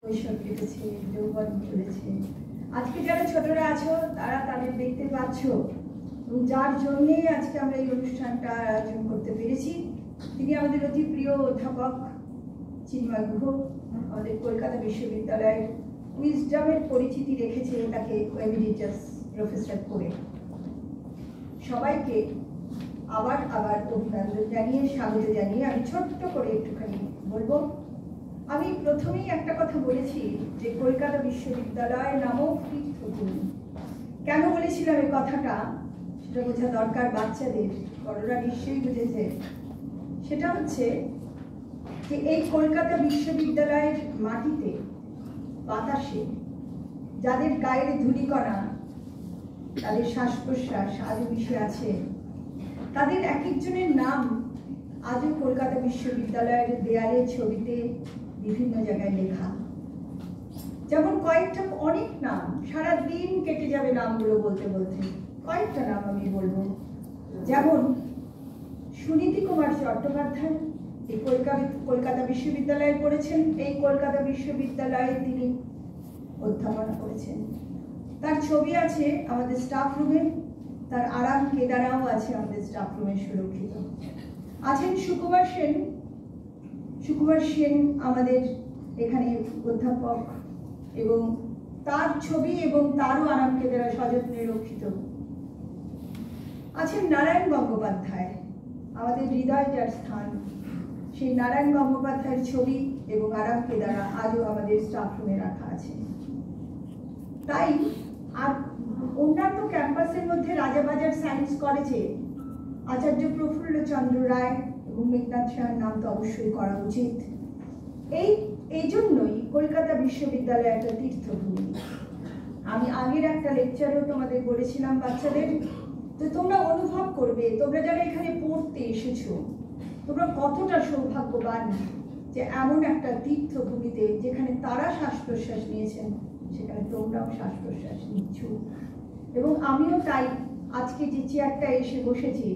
কৈশোর কেটেছে, যৌবন চলেছে। আজকে যারা ছোটরা আছো তারা তাদের দেখতে পাচ্ছ, এবং যার জন্যেই আজকে আমরা এই অনুষ্ঠানটা আয়োজন করতে পেরেছি। তিনি আমাদের অতি প্রিয় অধ্যাপক চিন্ময় গুহ, আমাদের কলকাতা বিশ্ববিদ্যালয়ের উইজডমের পরিচিতি রেখেছে তাকে এমিরিটাস প্রফেসর করে। সবাইকে আবার অভিনন্দন জানিয়ে, স্বাগত জানিয়ে আমি ছোট্ট করে একটুখানি বলবো। আমি প্রথমেই একটা কথা বলেছি যে কলকাতা বিশ্ববিদ্যালয় নামক তীর্থভূমি। কেন বলেছিলাম এই কথাটা সেটা বোঝা দরকার বাচ্চাদের, বড়রা নিশ্চয়ই বুঝেছে। সেটা হচ্ছে যে এই কলকাতা বিশ্ববিদ্যালয়ের মাটিতে, বাতাসে যাদের গায়ের ধূলিকণা, তাদের শ্বাস প্রশ্বাস আজও মিশে আছে, তাদের এক একজনের নাম আজও কলকাতা বিশ্ববিদ্যালয়ের দেয়ালে, ছবিতে, বিভিন্ন জায়গায় লেখা। যেমন কয়েকটা, অনেক নাম, সারা দিন কেটে যাবে নামগুলো বলতে বলতে। কয়েকটা নাম আমি বলবো। যেমন সুনীতি কুমার চট্টোপাধ্যায়, এই কলকাতা বিশ্ববিদ্যালয়ে পড়েছেন, এই কলকাতা বিশ্ববিদ্যালয়ে তিনি অধ্যাপনা করেছেন। তার ছবি আছে আমাদের স্টাফ রুমে, তার আরাম কেদারাও আছে আমাদের স্টাফ রুমে সুরক্ষিত। আছেন সুকুমার সেন আমাদের এখানে অধ্যাপক, এবং তার ছবি এবং তারও আরাম কেদারা সযত্নে রক্ষিত। আছেন নারায়ণ গঙ্গোপাধ্যায়, আমাদের হৃদয় যার স্থান, সেই নারায়ণ গঙ্গোপাধ্যায়ের ছবি এবং আরাম কেদারা আজও আমাদের স্টাফ রুমে রাখা আছে। তাই আর অন্যান্য ক্যাম্পাসের মধ্যে রাজাবাজার সায়েন্স কলেজে আচার্য প্রফুল্ল চন্দ্র রায় এবং মেঘনাথ সাহার নাম তো অবশ্যই করা উচিত। এই জন্যই কলকাতা বিশ্ববিদ্যালয় একটা তীর্থভূমি। আমি আগের একটা লেকচারেও তোমাদের বলেছিলাম বাচ্চাদের, তো তোমরা অনুভব করবে, তোমরা যারা এখানে পড়তে এসেছো, তোমরা কতটা সৌভাগ্যবান যে এমন একটা তীর্থভূমিতে, যেখানে তারা শ্বাস প্রশ্বাস নিয়েছেন, সেখানে তোমরাও শ্বাস প্রশ্বাস নিচ্ছ। এবং আমিও তাই আজকে যে চেয়ারটা এসে বসেছি,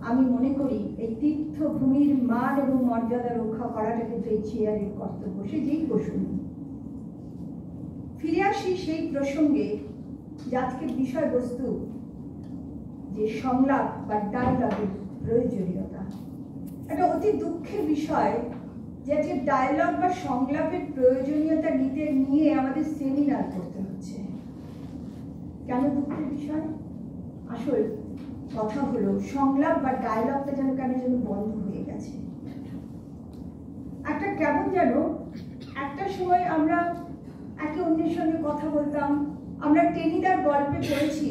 আমি মনে করি এই তীর্থভূমির মান এবং মর্যাদা রক্ষা করাটা কিন্তু এই চেয়ারের কর্তব্য, সে যেই বসুন। ফিরে আসি সেই প্রসঙ্গে যে আজকের বিষয়বস্তু, যে সংলাপ বা ডায়ালগের প্রয়োজনীয়তা। একটা অতি দুঃখের বিষয় যে আজকে ডায়ালগ বা সংলাপের প্রয়োজনীয়তা নিয়ে আমাদের সেমিনার করতে হচ্ছে। কেন দুঃখের বিষয়? আসল কথা হলো সংলাপ বা ডায়ালগটা যেন বন্ধ হয়ে গেছে। একটা কেমন যেন একটা সময় আমরা একে অন্যের সঙ্গে কথা বলতাম। আমরা টেনিদার গল্পে পড়েছি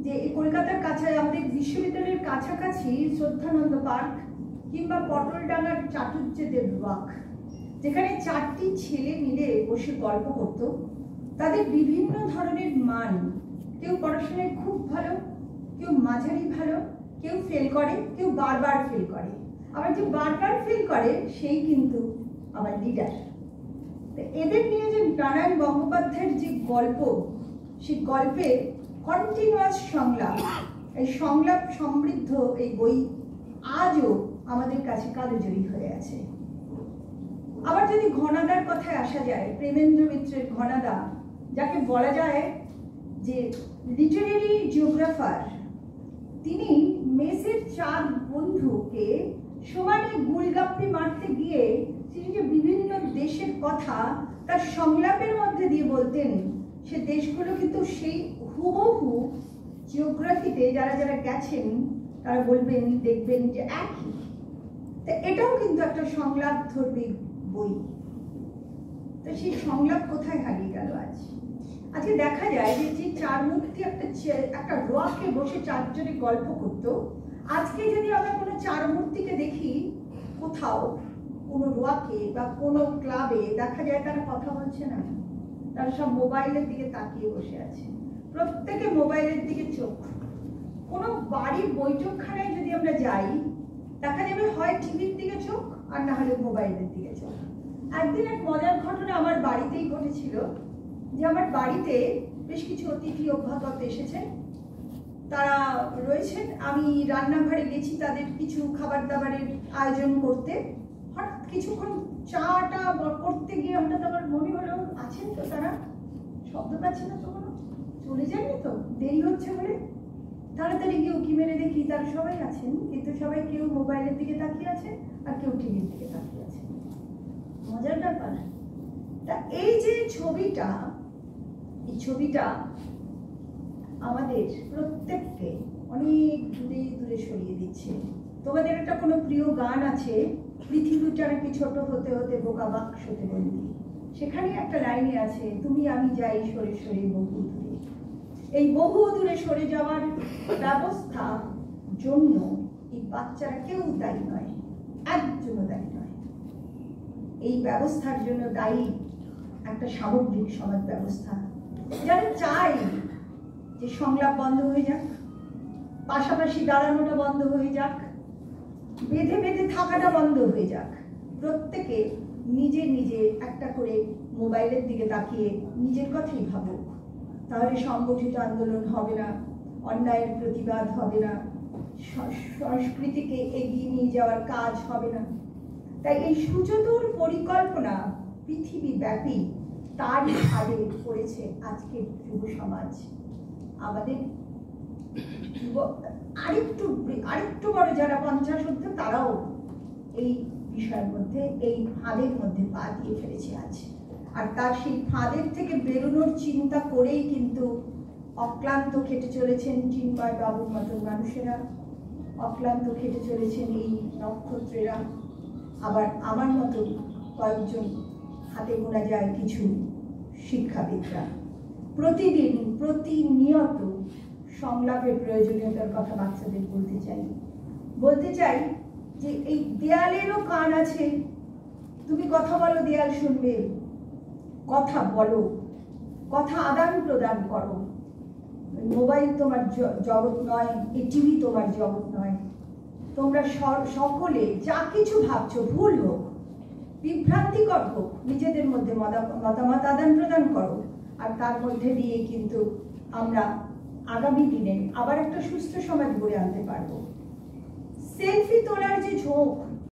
যে কলকাতার কাছে, আমাদের বিশ্ববিদ্যালয়ের কাছাকাছি শ্রদ্ধানন্দ পার্ক কিংবা পটলডাঙ্গার চাটুর্যদেব ওয়াক, যেখানে 4টি ছেলে মিলে বসে গল্প করত। তাদের বিভিন্ন ধরনের মান, কেউ পড়াশোনায় খুব ভালো, কেউ মাঝারি ভালো, কেউ ফেল করে, কেউ বারবার ফেল করে। আবার যে বারবার ফেল করে সেই কিন্তু আবার লিডার। এদের নিয়ে যে নারায়ণ গঙ্গোপাধ্যায়ের যে গল্প, সেই গল্পে কন্টিনিউয়াস সংলাপ, এই সংলাপ সমৃদ্ধ এই বই আজও আমাদের কাছে কালজয়ী হয়ে আছে। আবার যদি ঘনাদার কথায় আসা যায়, প্রেমেন্দ্র মিত্রের ঘনাদা, যাকে বলা যায় যে লিটারেরি জিওগ্রাফার, তিনি মেসের 4 বন্ধুকে সমানে গুলগাপ্পি মারতে গিয়ে তিনি যে বিভিন্ন দেশের কথা তার সংলাপের মধ্যে দিয়ে বলতেন, সে দেশগুলো কিন্তু সেই হুবহু জিওগ্রাফিতে যারা যারা গেছেন তারা বলবেন, দেখবেন যে একই। তো এটাও কিন্তু একটা সংলাপ ধর্মী বই। তো সেই সংলাপ কোথায় হারিয়ে গেল আজকে দেখা যায় যে 4 মূর্তি একটা রোয়াকে বসে 4 জনে গল্প করত। আজকে যদি আমরা কোনো 4 মূর্তিকে দেখি কোথাও, কোনো রোয়াকে বা কোনো ক্লাবে, দেখা যায় তারা কথা বলছে না, তারা সব মোবাইলের দিকে তাকিয়ে বসে আছে। প্রত্যেকে মোবাইলের দিকে চোখ। কোনো বাড়ির বৈঠকখানায় যদি আমরা যাই, দেখা যাবে হয় টিভির দিকে চোখ, আর না হলে মোবাইলের দিকে চোখ। একদিন এক মজার ঘটনা আমার বাড়িতেই ঘটেছিল, যে আমার বাড়িতে বেশ কিছু অতিথি অভ্যাগত এসেছেন, তারা রয়েছেন। আমি রান্নাঘরে গেছি তাদের কিছু খাবার দাবারের আয়োজন করতে। হঠাৎ কিছুক্ষণ চাটা করতে গিয়ে হঠাৎ আমার মনে হলো পাচ্ছে না তো কোনো, চলে যায়নি তো, দেরি হচ্ছে বলে তাড়াতাড়ি গিয়ে উকি মেরে দেখি তারা সবাই আছেন, কিন্তু সবাই কেউ মোবাইলের দিকে তাকিয়ে আছে আর কেউ টিভির দিকে তাকিয়ে আছে। মজার ব্যাপার। তা এই যে ছবিটা, এই ছবিটা আমাদের প্রত্যেককে অনেক দূরে দূরে সরিয়ে দিচ্ছে। তোমাদের একটা কোনো প্রিয় গান আছে, পৃথিবীটা নাকি ছোট হতে হতে বোকা বাক্সতে বন্দি, সেখানে একটা লাইনে আছে, তুমি আমি যাই সরে সরে বহু দূরে। এই বহু দূরে সরে যাওয়ার ব্যবস্থা জন্য এই বাচ্চারা কেউ দায়ী নয়, একজনও দায়ী নয়। এই ব্যবস্থার জন্য দায়ী একটা সামগ্রিক সমাজ ব্যবস্থা, যারা চাই যে সংলাপ বন্ধ হয়ে যাক, পাশাপাশি দাঁড়ানোটা বন্ধ হয়ে যাক, বেঁধে বেঁধে থাকাটা বন্ধ হয়ে যাক, প্রত্যেকে নিজে নিজে একটা করে মোবাইলের দিকে তাকিয়ে নিজের কথাই ভাবুক। তাহলে সংগঠিত আন্দোলন হবে না, অন্যায়ের প্রতিবাদ হবে না, সংস্কৃতিকে এগিয়ে নিয়ে যাওয়ার কাজ হবে না। তাই এই সুচতুর পরিকল্পনা পৃথিবীব্যাপী তারই ভাবে পড়েছে আজকের যুব সমাজ। আমাদের আরেকটু বড় যারা 50 ঊর্ধ্বে, তারাও এই বিষয়ের মধ্যে, এই ফাঁদের মধ্যে পা দিয়ে ফেলেছে আজ। আর তার সেই ফাঁদের থেকে বেরোনোর চিন্তা করেই কিন্তু অক্লান্ত খেটে চলেছেন চিন্ময় বাবুর মতন মানুষেরা, অক্লান্ত খেটে চলেছেন এই নক্ষত্রেরা, আবার আমার মতো কয়েকজন হাতে গোনা যায় কিছু শিক্ষাবিদরা। প্রতিদিন প্রতিনিয়ত সংলাপের প্রয়োজনীয়তার কথা বাচ্চাদের বলতে চাই যে এই দেয়ালেরও কান আছে, তুমি কথা বলো, দেয়াল শুনবে। কথা বলো, কথা আদান প্রদান করো। মোবাইল তোমার জগৎ নয়, এই টিভি তোমার জগৎ নয়। তোমরা সকলে যা কিছু ভাবছো, ভুল হোক, বিভ্রান্তিকর হোক, নিজেদের মধ্যে মতামত আদান প্রদান করো। আর তার মধ্যে দিয়ে কিন্তু আমরা আগামী দিনে আবার একটা সুস্থ সমাজ গড়ে আনতে পারবো। সেলফি তোলার যে ঝোঁক,